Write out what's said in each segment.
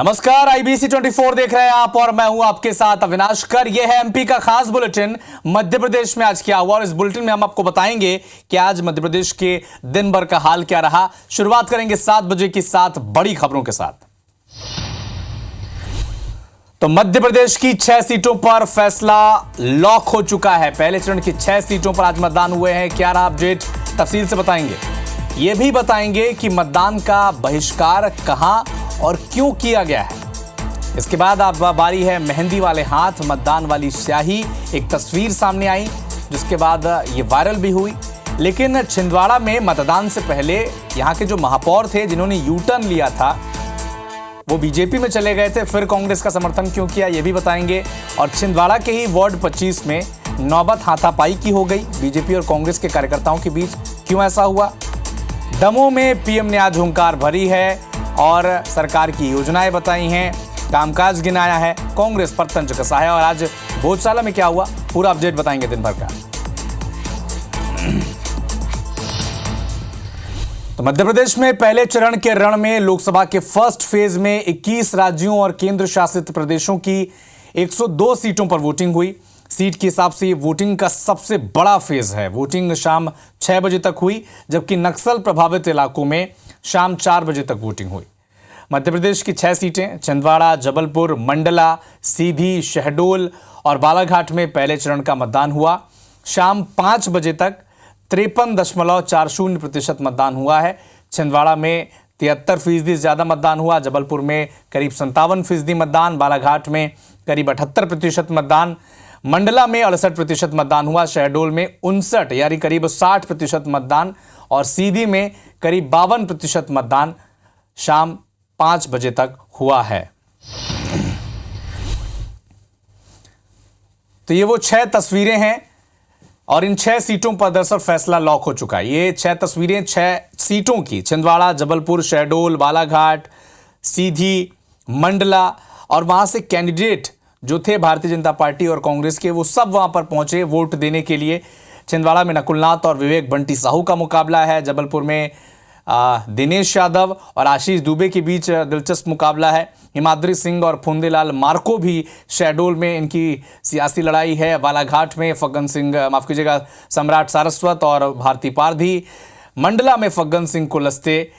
नमस्कार, IBC 24 देख रहे हैं आप और मैं हूं आपके साथ अविनाश कर। यह है एमपी का खास बुलेटिन। मध्य प्रदेश में आज क्या हुआ और इस बुलेटिन में हम आपको बताएंगे कि आज मध्य प्रदेश के दिन भर का हाल क्या रहा। शुरुआत करेंगे 7 बजे की 7 बड़ी खबरों के साथ। तो मध्य प्रदेश की 6 सीटों पर फैसला लॉक हो चुका है। पहले चरण की 6 सीटों पर आज मतदान हुए हैं। क्या रहा अपडेट, तफसील से बताएंगे। यह भी बताएंगे कि मतदान का बहिष्कार कहां और क्यों किया गया है। इसके बाद अब बारी है मेहंदी वाले हाथ, मतदान वाली स्याही। एक तस्वीर सामने आई जिसके बाद ये वायरल भी हुई। लेकिन छिंदवाड़ा में मतदान से पहले यहाँ के जो महापौर थे जिन्होंने यू टर्न लिया था वो बीजेपी में चले गए थे, फिर कांग्रेस का समर्थन क्यों किया ये भी बताएंगे। और छिंदवाड़ा के ही वार्ड 25 में नौबत हाथापाई की हो गई बीजेपी और कांग्रेस के कार्यकर्ताओं के बीच, क्यों ऐसा हुआ। दमोह में पीएम ने आज हुंकार भरी है और सरकार की योजनाएं बताई हैं, कामकाज गिनाया है, कांग्रेस पर तंज कसा है। और आज भोजशाला में क्या हुआ पूरा अपडेट बताएंगे दिन भर का। तो मध्य प्रदेश में पहले चरण के रण में लोकसभा के फर्स्ट फेज में 21 राज्यों और केंद्र शासित प्रदेशों की 102 सीटों पर वोटिंग हुई। सीट के हिसाब से ये वोटिंग का सबसे बड़ा फेज है। वोटिंग शाम 6 बजे तक हुई, जबकि नक्सल प्रभावित इलाकों में शाम 4 बजे तक वोटिंग हुई। मध्य प्रदेश की 6 सीटें छिंदवाड़ा, जबलपुर, मंडला, सीधी, शहडोल और बालाघाट में पहले चरण का मतदान हुआ। शाम 5 बजे तक 53.40% मतदान हुआ है। छिंदवाड़ा में 73% ज्यादा मतदान हुआ, जबलपुर में करीब 57% मतदान, बालाघाट में करीब 78% मतदान, मंडला में 68% मतदान हुआ, शहडोल में 59 यानी करीब 60% मतदान और सीधी में करीब 52% मतदान शाम 5 बजे तक हुआ है। तो ये वो 6 तस्वीरें हैं और इन 6 सीटों पर दरअसल फैसला लॉक हो चुका है। ये 6 तस्वीरें 6 सीटों की, छिंदवाड़ा, जबलपुर, शहडोल, बालाघाट, सीधी, मंडला, और वहां से कैंडिडेट जो थे भारतीय जनता पार्टी और कांग्रेस के, वो सब वहां पर पहुंचे वोट देने के लिए। छिंदवाड़ा में नकुलनाथ और विवेक बंटी साहू का मुकाबला है। जबलपुर में दिनेश यादव और आशीष दुबे के बीच दिलचस्प मुकाबला है। हिमाद्री सिंह और फुंदेलाल मार्को भी शहडोल में इनकी सियासी लड़ाई है। बालाघाट में फग्गन सिंह, माफ कीजिएगा, सम्राट सारस्वत और भारती पारधी। मंडला में फग्गन सिंह कुलस्ते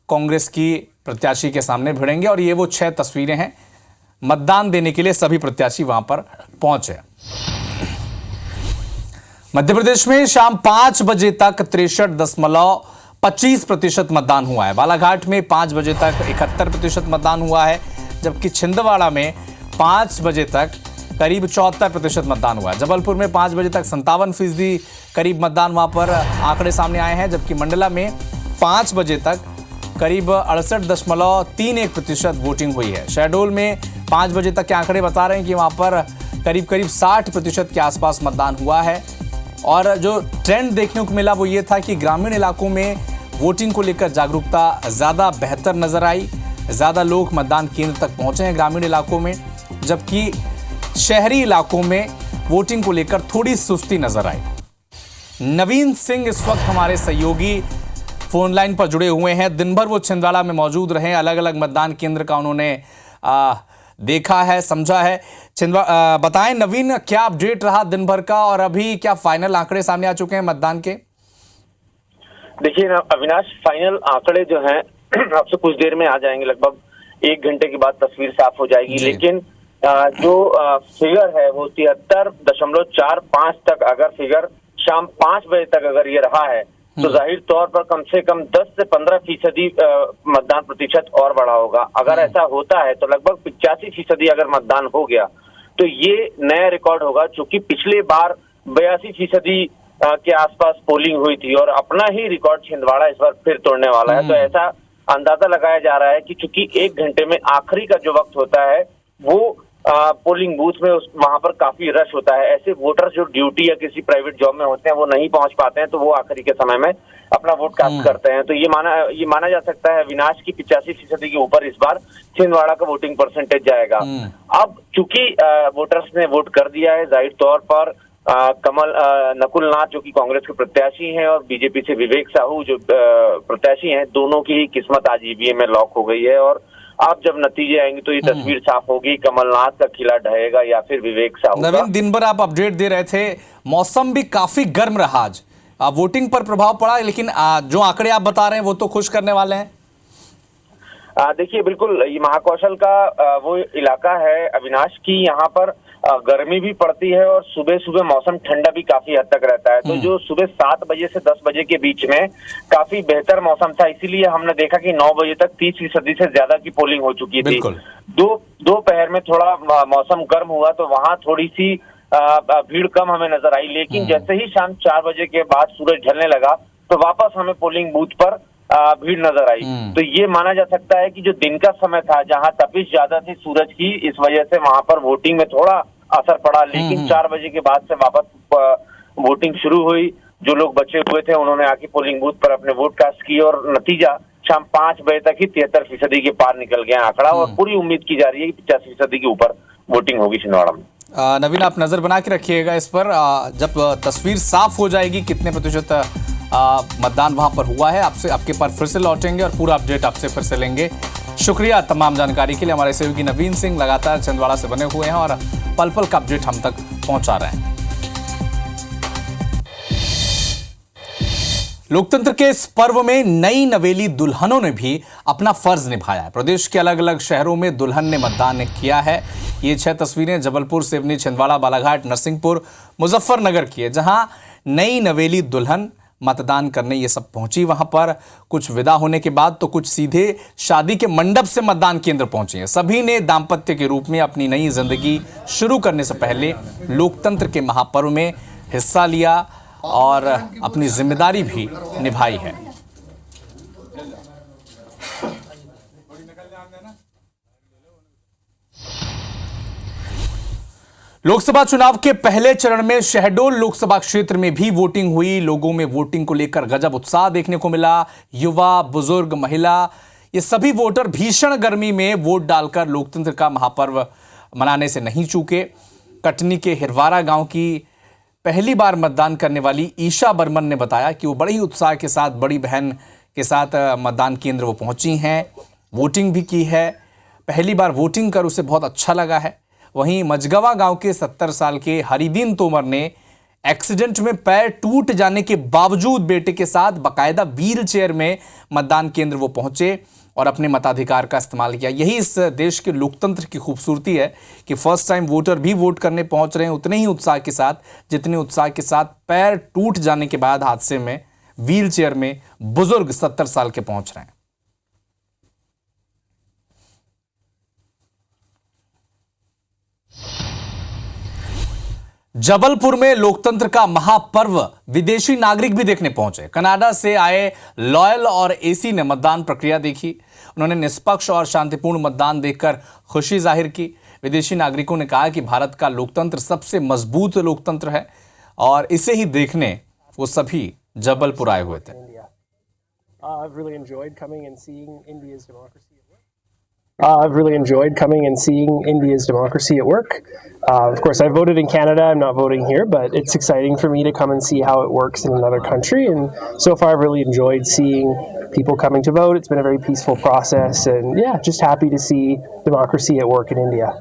कांग्रेस की प्रत्याशी के सामने भिड़ेंगे। और ये वो 6 तस्वीरें हैं। मतदान देने के लिए सभी प्रत्याशी वहां पर पहुंचे। मध्य प्रदेश में शाम 5 बजे तक 63.25% मतदान हुआ है। बालाघाट में 5 बजे तक 71% मतदान हुआ है, जबकि छिंदवाड़ा में 5 बजे तक करीब 74% मतदान हुआ है। जबलपुर में 5 बजे तक 57% करीब मतदान वहां पर आंकड़े सामने आए हैं, जबकि मंडला में 5 बजे तक करीब 68.31% वोटिंग हुई है। शहडोल में 5 बजे तक के आंकड़े बता रहे हैं कि वहां पर करीब 60% के आसपास मतदान हुआ है। और जो ट्रेंड देखने को मिला वो ये था कि ग्रामीण इलाकों में वोटिंग को लेकर जागरूकता ज़्यादा बेहतर नजर आई। ज़्यादा लोग मतदान केंद्र तक पहुंचे हैं ग्रामीण इलाकों में, जबकि शहरी इलाकों में वोटिंग को लेकर थोड़ी सुस्ती नजर आई। नवीन सिंह इस वक्त हमारे सहयोगी फोन लाइन पर जुड़े हुए हैं। दिन भर वो छिंदवाड़ा में मौजूद रहे, अलग अलग मतदान केंद्र का उन्होंने देखा है, समझा है। बताएं नवीन, क्या अपडेट रहा दिन भर का और अभी क्या फाइनल आंकड़े सामने आ चुके हैं मतदान के? देखिए अविनाश, फाइनल आंकड़े जो हैं आपसे कुछ देर में आ जाएंगे, लगभग 1 घंटे के बाद तस्वीर साफ हो जाएगी। लेकिन जो फिगर है वो 73.45 तक अगर फिगर शाम 5 बजे तक अगर ये रहा है तो जाहिर तौर पर कम से कम 10 से 15% मतदान प्रतिशत और बढ़ा होगा। अगर ऐसा होता है तो लगभग 85% अगर मतदान हो गया तो ये नया रिकॉर्ड होगा, चूंकि पिछले बार 82% के आसपास पोलिंग हुई थी और अपना ही रिकॉर्ड छिंदवाड़ा इस बार फिर तोड़ने वाला है। तो ऐसा अंदाजा लगाया जा रहा है कि चूंकि 1 घंटे में आखिरी का जो वक्त होता है वो पोलिंग बूथ में वहां पर काफी रश होता है। ऐसे वोटर जो ड्यूटी या किसी प्राइवेट जॉब में होते हैं वो नहीं पहुंच पाते हैं, तो वो आखिरी के समय में अपना वोट कास्ट करते हैं। तो ये माना जा सकता है विनाश की 85% के ऊपर इस बार छिंदवाड़ा का वोटिंग परसेंटेज जाएगा। अब चूंकि वोटर्स ने वोट कर दिया है, जाहिर तौर पर नकुलनाथ जो कि कांग्रेस के प्रत्याशी हैं और बीजेपी से विवेक साहू जो प्रत्याशी हैं, दोनों की किस्मत आज ईवीएम में लॉक हो गई है और अब जब नतीजे आएंगे तो ये तस्वीर साफ होगी, कमलनाथ का किला ढहेगा या फिर विवेक साहू का। नवीन, दिन भर आप अपडेट दे रहे थे, मौसम भी काफी गर्म रहा आज, वोटिंग पर प्रभाव पड़ा, लेकिन जो आंकड़े आप बता रहे हैं वो तो खुश करने वाले हैं। देखिए, बिल्कुल ये महाकौशल का वो इलाका है अविनाश की, यहाँ पर गर्मी भी पड़ती है और सुबह सुबह मौसम ठंडा भी काफी हद तक रहता है। तो जो सुबह 7 बजे से 10 बजे के बीच में काफी बेहतर मौसम था, इसीलिए हमने देखा कि 9 बजे तक 30% से ज्यादा की पोलिंग हो चुकी थी। दोपहर में थोड़ा मौसम गर्म हुआ तो वहां थोड़ी सी भीड़ कम हमें नजर आई, लेकिन जैसे ही शाम 4 बजे के बाद सूरज ढलने लगा तो वापस हमें पोलिंग बूथ पर भीड़ नजर आई। तो ये माना जा सकता है कि जो दिन का समय था, जहां तपिश ज्यादा थी सूरज की, इस वजह से वहां पर वोटिंग में थोड़ा असर पड़ा, लेकिन 4 बजे के बाद से वापस वोटिंग शुरू हुई। जो लोग बचे हुए थे उन्होंने आके पोलिंग बूथ पर अपने वोट कास्ट किए और नतीजा शाम 5 बजे तक ही 73% के पार निकल गया आंकड़ा, और पूरी उम्मीद की जा रही है कि 85% के ऊपर वोटिंग होगी छिंदवाड़ा में। नवीन, आप नजर बना के रखिएगा इस पर, जब तस्वीर साफ हो जाएगी कितने प्रतिशत मतदान वहां पर हुआ है, आपसे आपके पास फिर से लौटेंगे और पूरा अपडेट आपसे फिर से लेंगे। शुक्रिया तमाम जानकारी के लिए। हमारे सहयोगी नवीन सिंह लगातार छिंदवाड़ा से बने हुए हैं और पल पल का अपडेट हम तक पहुंचा रहे हैं। लोकतंत्र के इस पर्व में नई नवेली दुल्हनों ने भी अपना फर्ज निभाया है। प्रदेश के अलग अलग शहरों में दुल्हन ने मतदान किया है। ये 6 तस्वीरें जबलपुर, सिवनी, छिंदवाड़ा, बालाघाट, नरसिंहपुर, मुजफ्फरनगर की है, जहां नई नवेली दुल्हन मतदान करने ये सब पहुंची। वहां पर कुछ विदा होने के बाद तो कुछ सीधे शादी के मंडप से मतदान केंद्र पहुंचे हैं। सभी ने दाम्पत्य के रूप में अपनी नई जिंदगी शुरू करने से पहले लोकतंत्र के महापर्व में हिस्सा लिया और अपनी जिम्मेदारी भी निभाई है। लोकसभा चुनाव के पहले चरण में शहडोल लोकसभा क्षेत्र में भी वोटिंग हुई। लोगों में वोटिंग को लेकर गजब उत्साह देखने को मिला। युवा, बुजुर्ग, महिला, ये सभी वोटर भीषण गर्मी में वोट डालकर लोकतंत्र का महापर्व मनाने से नहीं चूके। कटनी के हिरवारा गांव की पहली बार मतदान करने वाली ईशा बर्मन ने बताया कि वो बड़े ही उत्साह के साथ बड़ी बहन के साथ मतदान केंद्र वो पहुंची हैं, वोटिंग भी की है। पहली बार वोटिंग कर उसे बहुत अच्छा लगा है। वहीं मझगवा गांव के 70 साल के हरिदीन तोमर ने एक्सीडेंट में पैर टूट जाने के बावजूद बेटे के साथ बाकायदा व्हील चेयर में मतदान केंद्र वो पहुंचे और अपने मताधिकार का इस्तेमाल किया। यही इस देश के लोकतंत्र की खूबसूरती है कि फर्स्ट टाइम वोटर भी वोट करने पहुंच रहे हैं उतने ही उत्साह के साथ जितने उत्साह के साथ पैर टूट जाने के बाद हादसे में व्हील चेयर में बुजुर्ग 70 साल के पहुंच रहे हैं। जबलपुर में लोकतंत्र का महापर्व विदेशी नागरिक भी देखने पहुंचे। कनाडा से आए लॉयल और एसी ने मतदान प्रक्रिया देखी। उन्होंने निष्पक्ष और शांतिपूर्ण मतदान देखकर खुशी जाहिर की। विदेशी नागरिकों ने कहा कि भारत का लोकतंत्र सबसे मजबूत लोकतंत्र है और इसे ही देखने वो सभी जबलपुर आए हुए थे। I've really enjoyed coming and seeing India's democracy at work. I've really enjoyed coming and seeing India's democracy at work. Of course, I voted in Canada. I'm not voting here, but it's exciting for me to come and see how it works in another country. And so far, I've really enjoyed seeing people coming to vote. It's been a very peaceful process, and yeah, just happy to see democracy at work in India.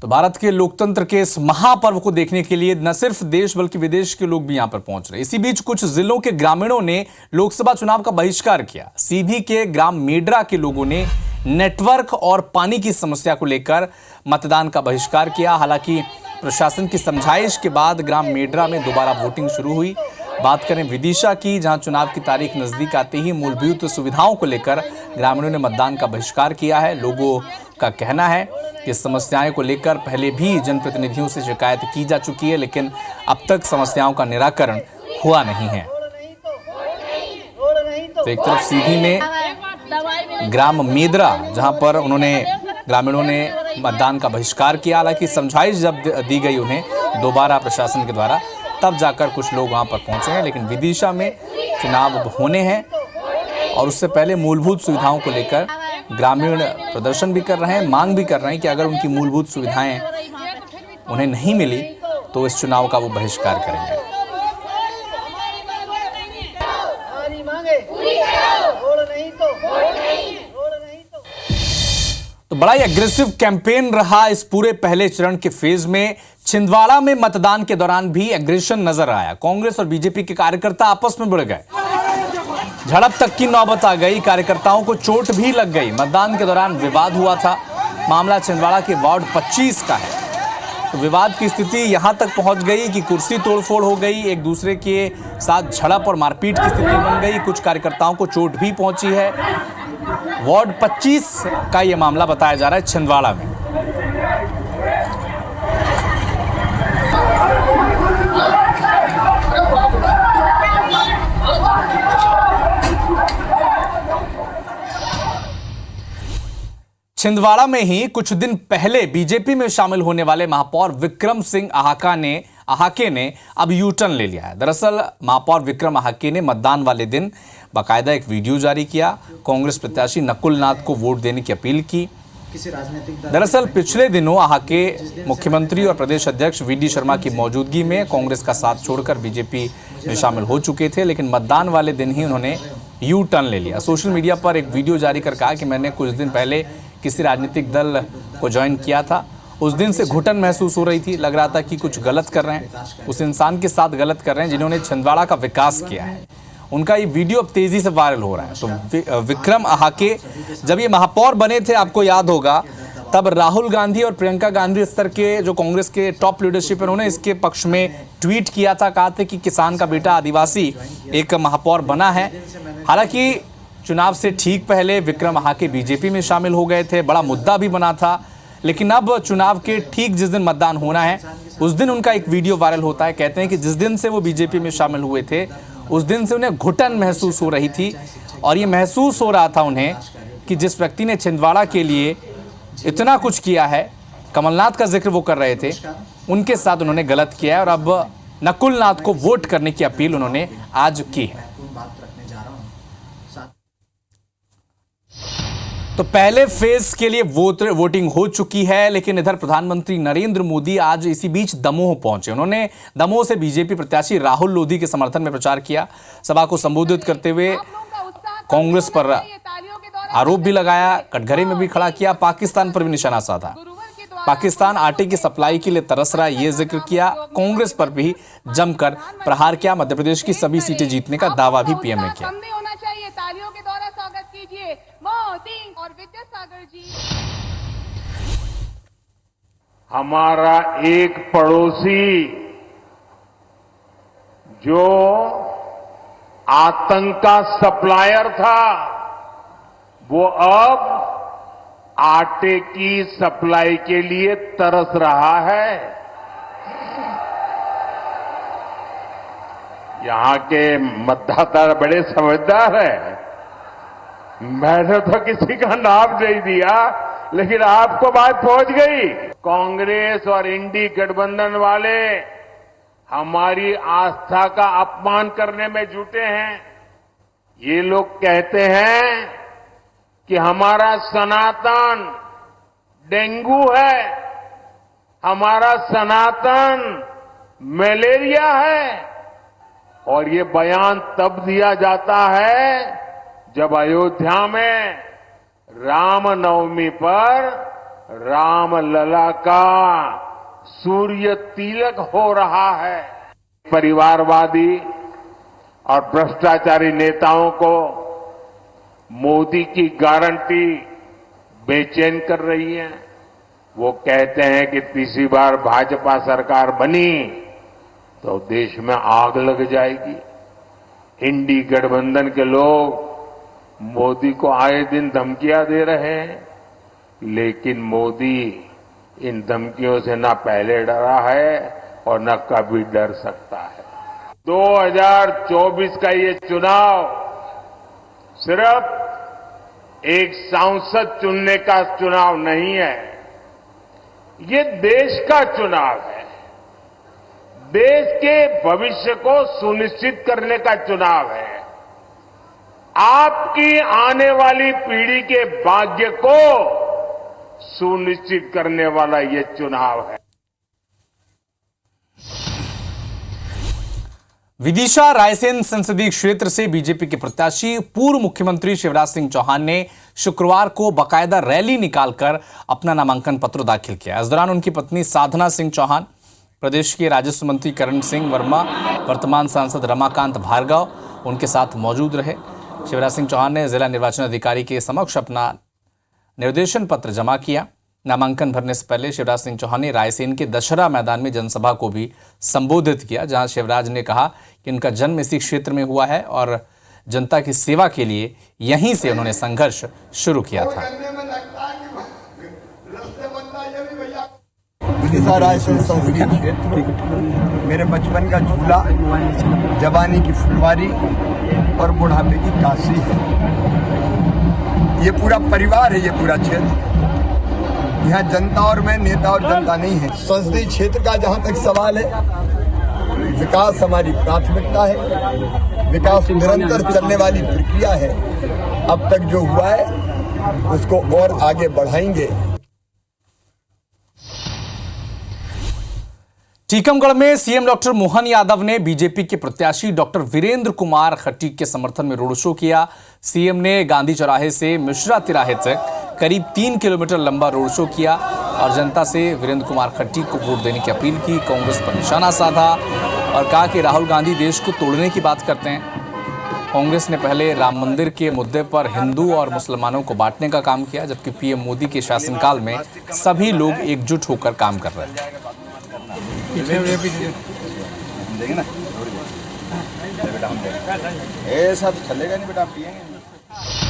तो भारत के लोकतंत्र के इस महापर्व को देखने के लिए न सिर्फ देश बल्कि विदेश के लोग भी यहां पर पहुंच रहे। इसी बीच कुछ जिलों के ग्रामीणों ने लोकसभा चुनाव का बहिष्कार किया। सीधी के ग्राम मेडरा के लोगों ने नेटवर्क और पानी की समस्या को लेकर मतदान का बहिष्कार किया। हालांकि प्रशासन की समझाइश के बाद ग्राम मेडरा में दोबारा वोटिंग शुरू हुई। बात करें विदिशा की, जहां चुनाव की तारीख नजदीक आते ही मूलभूत सुविधाओं को लेकर ग्रामीणों ने मतदान का बहिष्कार किया है। लोगों का कहना है कि समस्याएं को लेकर पहले भी जनप्रतिनिधियों से शिकायत की जा चुकी है, लेकिन अब तक समस्याओं का निराकरण हुआ नहीं है। तो एक तरफ सीधी में ग्राम मेदरा, जहां पर ग्रामीणों ने मतदान का बहिष्कार किया। हालांकि समझाइश जब दी गई उन्हें दोबारा प्रशासन के द्वारा, तब जाकर कुछ लोग वहां पर पहुंचे हैं। लेकिन विदिशा में चुनाव होने हैं और उससे पहले मूलभूत सुविधाओं को लेकर ग्रामीण प्रदर्शन भी कर रहे हैं, मांग भी कर रहे हैं कि अगर उनकी मूलभूत सुविधाएं उन्हें नहीं मिली तो इस चुनाव का वो बहिष्कार करेंगे। तो बड़ा ही एग्रेसिव कैंपेन रहा इस पूरे पहले चरण के फेज में। छिंदवाड़ा में मतदान के दौरान भी एग्रेशन नजर आया। कांग्रेस और बीजेपी के कार्यकर्ता आपस में भिड़ गए, झड़प तक की नौबत आ गई, कार्यकर्ताओं को चोट भी लग गई। मतदान के दौरान विवाद हुआ था। मामला छिंदवाड़ा के वार्ड 25 का है। तो विवाद की स्थिति यहां तक पहुंच गई कि कुर्सी तोड़फोड़ हो गई, एक दूसरे के साथ झड़प और मारपीट की स्थिति बन गई। कुछ कार्यकर्ताओं को चोट भी पहुंची है। वार्ड 25 का यह मामला बताया जा रहा है छिंदवाड़ा में। छिंदवाड़ा में ही कुछ दिन पहले बीजेपी में शामिल होने वाले महापौर विक्रम सिंह आहाके ने अब यू टर्न ले लिया है। दरअसल महापौर विक्रम आहाके ने मतदान वाले दिन बाकायदा एक वीडियो जारी किया, कांग्रेस प्रत्याशी नकुल नाथ को वोट देने की अपील की। दरअसल पिछले दिनों आहाके मुख्यमंत्री और प्रदेश अध्यक्ष वीडी शर्मा की मौजूदगी में कांग्रेस का साथ छोड़कर बीजेपी में शामिल हो चुके थे, लेकिन मतदान वाले दिन ही उन्होंने यू टर्न ले लिया। सोशल मीडिया पर एक वीडियो जारी कर कहा कि मैंने कुछ दिन पहले किसी राजनीतिक दल को ज्वाइन किया था, उस दिन से घुटन महसूस हो रही थी, लग रहा था कि कुछ गलत कर रहे हैं, उस इंसान के साथ गलत कर रहे हैं जिन्होंने छिंदवाड़ा का विकास किया है। उनका ये वीडियो अब तेजी से वायरल हो रहा है। तो विक्रम आहाके जब ये महापौर बने थे, आपको याद होगा, तब राहुल गांधी और प्रियंका गांधी स्तर के जो कांग्रेस के टॉप लीडरशिप है, उन्होंने इसके पक्ष में ट्वीट किया था, कहा था कि किसान का बेटा आदिवासी एक महापौर बना है। हालांकि चुनाव से ठीक पहले विक्रम आहाके बीजेपी में शामिल हो गए थे, बड़ा मुद्दा भी बना था, लेकिन अब चुनाव के ठीक जिस दिन मतदान होना है उस दिन उनका एक वीडियो वायरल होता है। कहते हैं कि जिस दिन से वो बीजेपी में शामिल हुए थे उस दिन से उन्हें घुटन महसूस हो रही थी, और ये महसूस हो रहा था उन्हें कि जिस व्यक्ति ने छिंदवाड़ा के लिए इतना कुछ किया है, कमलनाथ का जिक्र वो कर रहे थे, उनके साथ उन्होंने गलत किया है। और अब नकुल नाथ को वोट करने की अपील उन्होंने आज की है। तो पहले फेज के लिए वोटिंग हो चुकी है, लेकिन इधर प्रधानमंत्री नरेंद्र मोदी आज इसी बीच दमोह पहुंचे। उन्होंने दमोह से बीजेपी प्रत्याशी राहुल लोधी के समर्थन में प्रचार किया। सभा को संबोधित करते हुए कांग्रेस पर आरोप भी लगाया, कटघरे में भी खड़ा किया, पाकिस्तान पर भी निशाना साधा। पाकिस्तान आटे की सप्लाई के लिए तरस रहा है, ये जिक्र किया। कांग्रेस पर भी जमकर प्रहार किया। मध्य प्रदेश की सभी सीटें जीतने का दावा भी पीएम ने किया। तालियों के द्वारा स्वागत कीजिए मोदी और विद्यासागर जी। हमारा एक पड़ोसी जो आतंक का सप्लायर था, वो अब आटे की सप्लाई के लिए तरस रहा है। यहां के मतदाता बड़े समझदार हैं। मैंने तो किसी का नाम नहीं दिया, लेकिन आपको बात पहुंच गई। कांग्रेस और इंडी गठबंधन वाले हमारी आस्था का अपमान करने में जुटे हैं। ये लोग कहते हैं कि हमारा सनातन डेंगू है, हमारा सनातन मलेरिया है, और ये बयान तब दिया जाता है जब अयोध्या में रामनवमी पर रामलला का सूर्य तिलक हो रहा है। परिवारवादी और भ्रष्टाचारी नेताओं को मोदी की गारंटी बेचैन कर रही है। वो कहते हैं कि तीसरी बार भाजपा सरकार बनी तो देश में आग लग जाएगी। इंडी गठबंधन के लोग मोदी को आए दिन धमकियां दे रहे हैं, लेकिन मोदी इन धमकियों से न पहले डरा है और न कभी डर सकता है। 2024 का ये चुनाव सिर्फ एक सांसद चुनने का चुनाव नहीं है, ये देश का चुनाव है। देश के भविष्य को सुनिश्चित करने का चुनाव है। आपकी आने वाली पीढ़ी के भाग्य को सुनिश्चित करने वाला ये चुनाव है। विदिशा रायसेन संसदीय क्षेत्र से बीजेपी के प्रत्याशी पूर्व मुख्यमंत्री शिवराज सिंह चौहान ने शुक्रवार को बाकायदा रैली निकालकर अपना नामांकन पत्र दाखिल किया। इस दौरान उनकी पत्नी साधना सिंह चौहान, प्रदेश के राजस्व मंत्री करण सिंह वर्मा, वर्तमान सांसद रमाकांत भार्गव उनके साथ मौजूद रहे। शिवराज सिंह चौहान ने जिला निर्वाचन अधिकारी के समक्ष अपना निर्देशन पत्र जमा किया। नामांकन भरने से पहले शिवराज सिंह चौहान ने रायसेन के दशहरा मैदान में जनसभा को भी संबोधित किया, जहां शिवराज ने कहा कि उनका जन्म इसी क्षेत्र में हुआ है और जनता की सेवा के लिए यहीं से उन्होंने संघर्ष शुरू किया था। विदिशा रायसेन संसदीय क्षेत्र मेरे बचपन का झूला, जवानी की फुलवारी और बुढ़ापे की काशी है। ये पूरा परिवार है, ये पूरा क्षेत्र। यहाँ जनता और मैं, नेता और जनता नहीं है। संसदीय क्षेत्र का जहाँ तक सवाल है, विकास हमारी प्राथमिकता है। विकास निरंतर चलने वाली प्रक्रिया है। अब तक जो हुआ है उसको और आगे बढ़ाएंगे। टीकमगढ़ में सीएम डॉक्टर मोहन यादव ने बीजेपी के प्रत्याशी डॉक्टर वीरेंद्र कुमार खटीक के समर्थन में रोड शो किया। सीएम ने गांधी चौराहे से मिश्रा तिराहे तक करीब 3 किलोमीटर लंबा रोड शो किया और जनता से वीरेंद्र कुमार खटीक को वोट देने की अपील की। कांग्रेस पर निशाना साधा और कहा कि राहुल गांधी देश को तोड़ने की बात करते हैं। कांग्रेस ने पहले राम मंदिर के मुद्दे पर हिंदू और मुसलमानों को बांटने का काम किया, जबकि पीएम मोदी के शासनकाल में सभी लोग एकजुट होकर काम कर रहे हैं। देंगे ना, ये सब चलेगा नहीं बेटा, पिएंगे।